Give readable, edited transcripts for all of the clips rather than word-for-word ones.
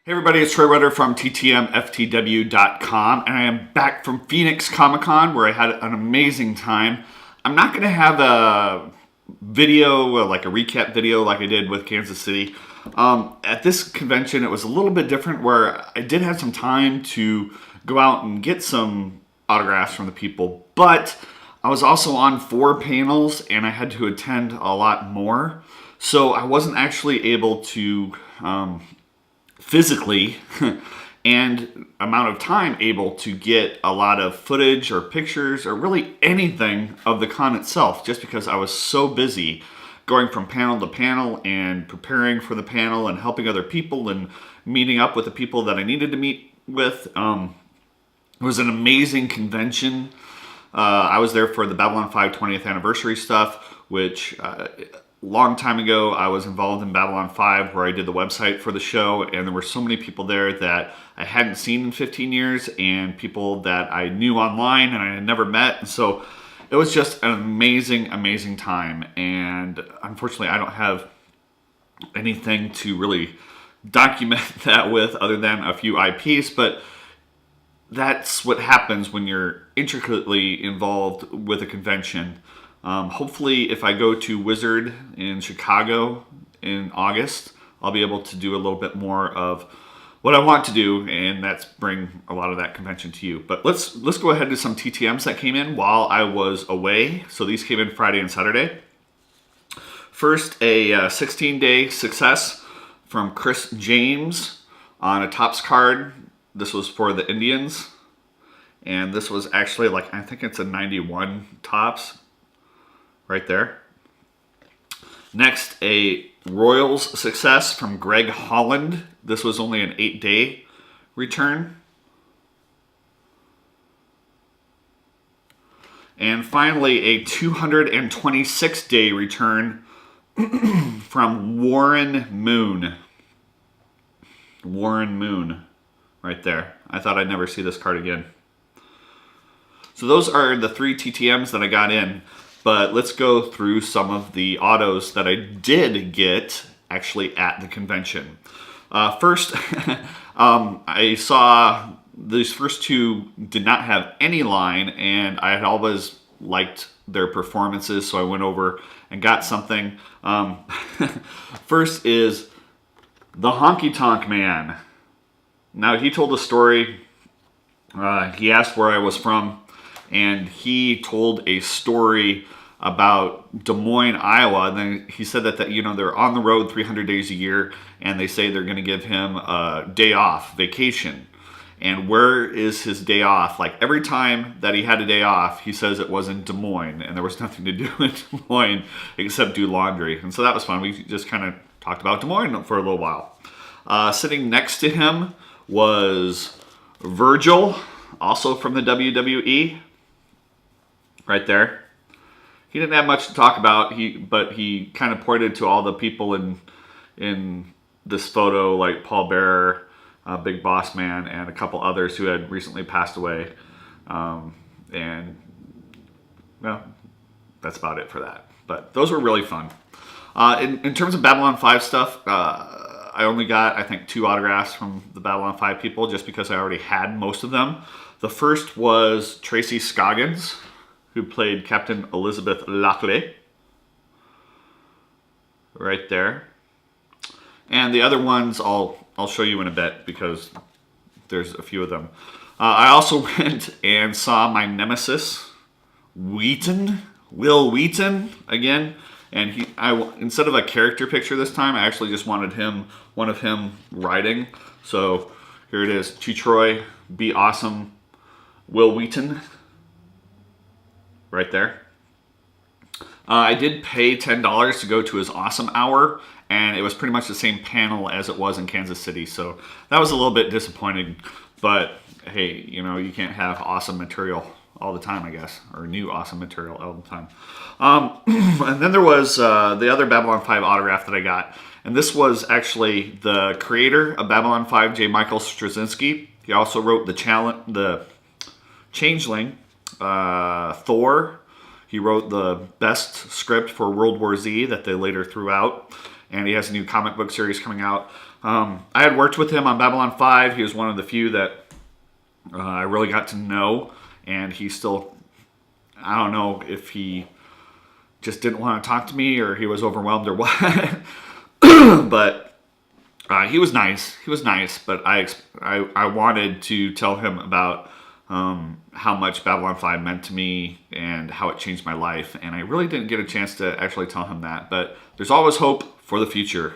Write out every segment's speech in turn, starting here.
Hey everybody, it's Troy Rutter from TTMFTW.com, and I am back from Phoenix Comicon where I had an amazing time. I'm not going to have a video, like a recap video like I did with Kansas City. At this convention, it was a little bit different where I did have some time to go out and get some autographs from the people, but I was also on 4 panels and I had to attend a lot more. So I wasn't actually able to physically and amount of time able to get a lot of footage or pictures or really anything of the con itself, just because I was so busy going from panel to panel and preparing for the panel and helping other people and meeting up with the people that I needed to meet with. It was an amazing convention. I was there for the Babylon 5 20th anniversary stuff, which long time ago I was involved in Babylon 5 where I did the website for the show, and there were so many people there that I hadn't seen in 15 years and people that I knew online and I had never met. And so it was just an amazing time, and unfortunately I don't have anything to really document that with other than a few IPs, but that's what happens when you're intricately involved with a convention. Hopefully, if I go to Wizard in Chicago in August, I'll be able to do a little bit more of what I want to do, and that's bring a lot of that convention to you. But let's go ahead to some TTMs that came in while I was away. So these came in Friday and Saturday. First, a 16-day success from Chris James on a Topps card. This was for the Indians, and this was actually like, I think it's a 91 Topps. Right there. Next, a Royals success from Greg Holland. This was only an 8-day return. And finally, a 226-day return from Warren Moon. Warren Moon, right there. I thought I'd never see this card again. So those are the 3 TTMs that I got in. But let's go through some of the autos that I did get actually at the convention. First, I saw these first 2 did not have any line, and I had always liked their performances, so I went over and got something. First is the Honky Tonk Man. Now, he told a story. He asked where I was from, and he told a story about Des Moines, Iowa. And then he said that they're on the road 300 days a year, and they say they're going to give him a day off, vacation. And where is his day off? Like every time that he had a day off, he says it was in Des Moines, and there was nothing to do in Des Moines except do laundry. And so that was fun. We just kind of talked about Des Moines for a little while. Sitting next to him was Virgil, also from the WWE, right there. He didn't have much to talk about, but he kind of pointed to all the people in this photo, like Paul Bearer, Big Boss Man, and a couple others who had recently passed away. And, well, that's about it for that. But those were really fun. In terms of Babylon 5 stuff, I only got, I think, 2 autographs from the Babylon 5 people just because I already had most of them. The first was Tracy Scoggins, who played Captain Elizabeth Laclais, right there. And the other ones I'll show you in a bit because there's a few of them. I also went and saw my nemesis, Wil Wheaton, again. And instead of a character picture this time, I actually just wanted one of him riding. So here it is, Troy, be awesome, Wil Wheaton. Right there. I did pay $10 to go to his awesome hour, and it was pretty much the same panel as it was in Kansas City, so that was a little bit disappointing. But hey, you can't have awesome material all the time, I guess, or new awesome material all the time. And then there was the other Babylon 5 autograph that I got, and this was actually the creator of Babylon 5, J. Michael Straczynski. He also wrote the Changeling, Thor, He wrote the best script for World War Z that they later threw out, and he has a new comic book series coming out. I had worked with him on Babylon 5. He was one of the few that I really got to know, and he still, I don't know if he just didn't want to talk to me or he was overwhelmed or what, but he was nice. He was nice, but I wanted to tell him about how much Babylon 5 meant to me and how it changed my life, and I really didn't get a chance to actually tell him that, but there's always hope for the future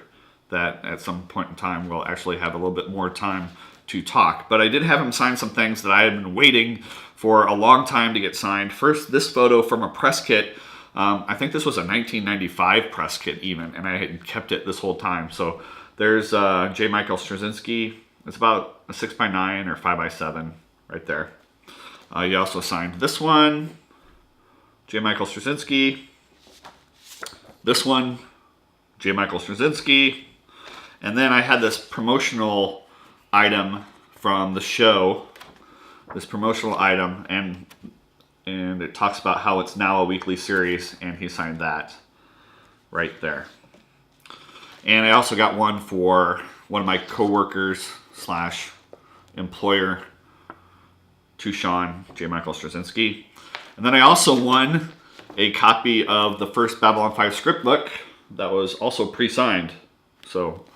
that at some point in time we'll actually have a little bit more time to talk. But I did have him sign some things that I had been waiting for a long time to get signed. First, this photo from a press kit. I think this was a 1995 press kit even, and I had kept it this whole time. So there's J. Michael Straczynski. It's about a 6x9 or 5x7 right there. He also signed this one, J. Michael Straczynski. This one, J. Michael Straczynski. And then I had this promotional item from the show, this promotional item, and it talks about how it's now a weekly series, and he signed that right there. And I also got one for one of my coworkers / employer, Tucson, J. Michael Straczynski. And then I also won a copy of the first Babylon 5 script book that was also pre-signed. So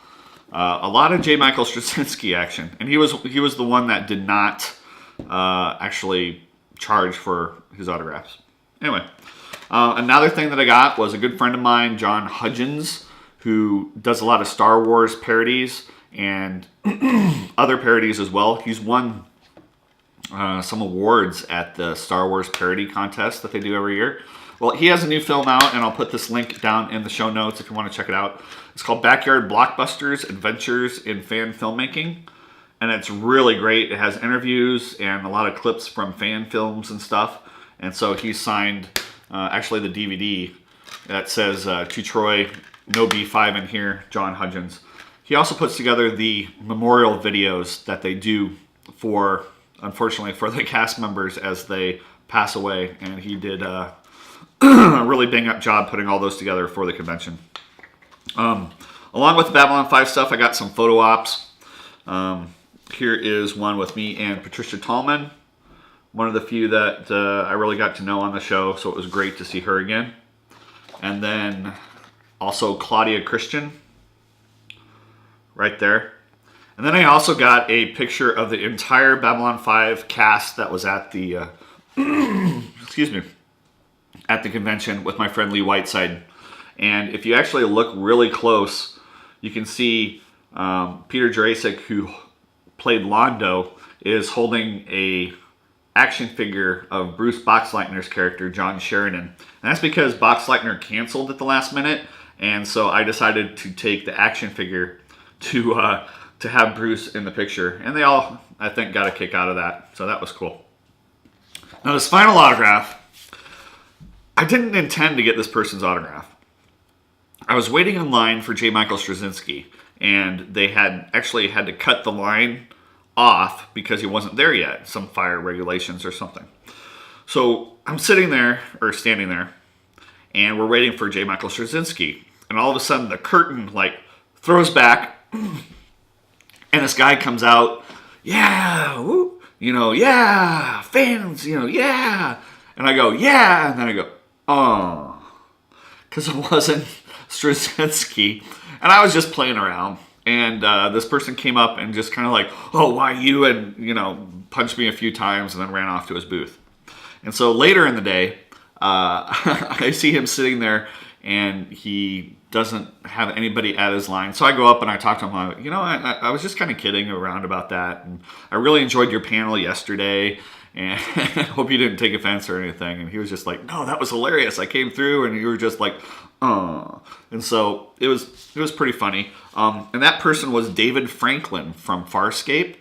a lot of J. Michael Straczynski action. And he was the one that did not actually charge for his autographs. Anyway, another thing that I got was a good friend of mine, John Hudgens, who does a lot of Star Wars parodies and other parodies as well. He's won some awards at the Star Wars parody contest that they do every year. Well, he has a new film out, and I'll put this link down in the show notes if you want to check it out. It's called Backyard Blockbusters: Adventures in Fan Filmmaking, and it's really great. It has interviews and a lot of clips from fan films and stuff. And so he signed actually the DVD that says to Troy, no B5 in here, John Hudgens. He also puts together the memorial videos that they do for, unfortunately, for the cast members as they pass away. And he did a really bang-up job putting all those together for the convention. Along with the Babylon 5 stuff, I got some photo ops. Here is one with me and Patricia Tallman, one of the few that I really got to know on the show, so it was great to see her again. And then also Claudia Christian, right there. And then I also got a picture of the entire Babylon 5 cast that was at the, excuse me, at the convention with my friend Lee Whiteside. And if you actually look really close, you can see Peter Jurasik, who played Londo, is holding a action figure of Bruce Boxleitner's character, John Sheridan. And that's because Boxleitner canceled at the last minute, and so I decided to take the action figure to have Bruce in the picture. And they all, I think, got a kick out of that, so that was cool. Now this final autograph, I didn't intend to get this person's autograph. I was waiting in line for J. Michael Straczynski, and they had actually had to cut the line off because he wasn't there yet, some fire regulations or something. So I'm sitting there, or standing there, and we're waiting for J. Michael Straczynski, and all of a sudden the curtain like throws back, and this guy comes out, yeah, woo, yeah, fans, yeah, and I go, yeah, and then I go, oh, because it wasn't Straczynski, and I was just playing around. And this person came up and just kind of like, oh, why you? And, punched me a few times and then ran off to his booth. And so later in the day, I see him sitting there and he doesn't have anybody at his line. So I go up and I talk to him. I'm like, I was just kind of kidding around about that. And I really enjoyed your panel yesterday. And I hope you didn't take offense or anything. And he was just like, no, that was hilarious. I came through and you were just like, oh. And so it was pretty funny. And that person was David Franklin from Farscape.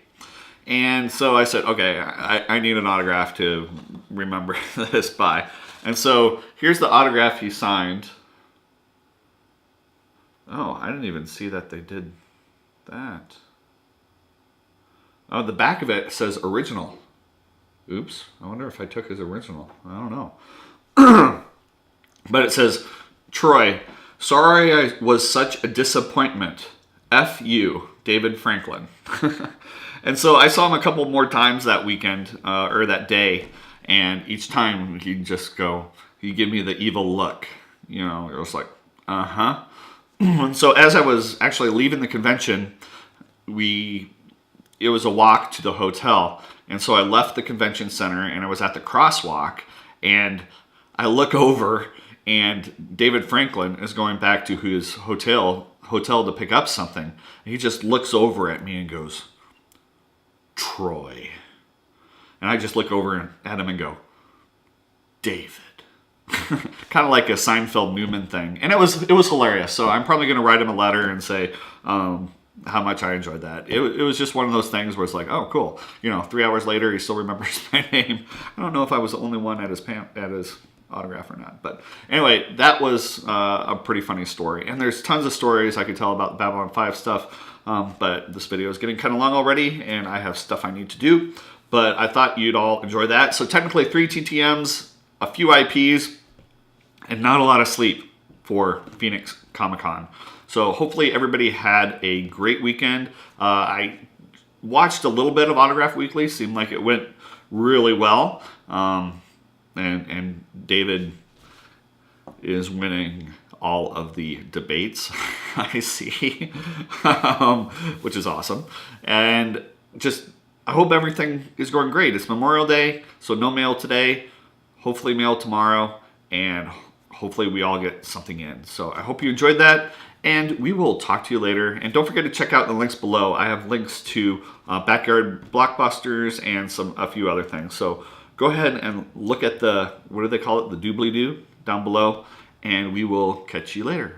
And so I said, okay, I need an autograph to remember this by. And so here's the autograph he signed. Oh, I didn't even see that they did that. Oh, the back of it says original. Oops, I wonder if I took his original. I don't know. But it says, Troy, sorry I was such a disappointment. F you, David Franklin. And so I saw him a couple more times that weekend, or that day, and each time he'd just go, he'd give me the evil look. You know, it was like, uh-huh. And so as I was actually leaving the convention, it was a walk to the hotel. And so I left the convention center and I was at the crosswalk, and I look over and David Franklin is going back to his hotel to pick up something. And he just looks over at me and goes, Troy. And I just look over at him and go, David. Kind of like a Seinfeld Newman thing. And it was hilarious. So I'm probably going to write him a letter and say how much I enjoyed that. It was just one of those things where it's like, oh, cool. You know, 3 hours later, he still remembers my name. I don't know if I was the only one at his autograph or not. But anyway, that was a pretty funny story. And there's tons of stories I could tell about the Babylon 5 stuff. But this video is getting kind of long already, and I have stuff I need to do. But I thought you'd all enjoy that. So technically 3 TTMs, a few IPs, and not a lot of sleep for Phoenix Comicon. So hopefully everybody had a great weekend. I watched a little bit of Autograph Weekly. Seemed like it went really well. And David is winning all of the debates, I see, which is awesome. And just, I hope everything is going great. It's Memorial Day, so no mail today. Hopefully mail tomorrow, and hopefully we all get something in. So I hope you enjoyed that, and we will talk to you later. And don't forget to check out the links below. I have links to Backyard Blockbusters and a few other things. So go ahead and look at the, what do they call it, the doobly-doo down below, and we will catch you later.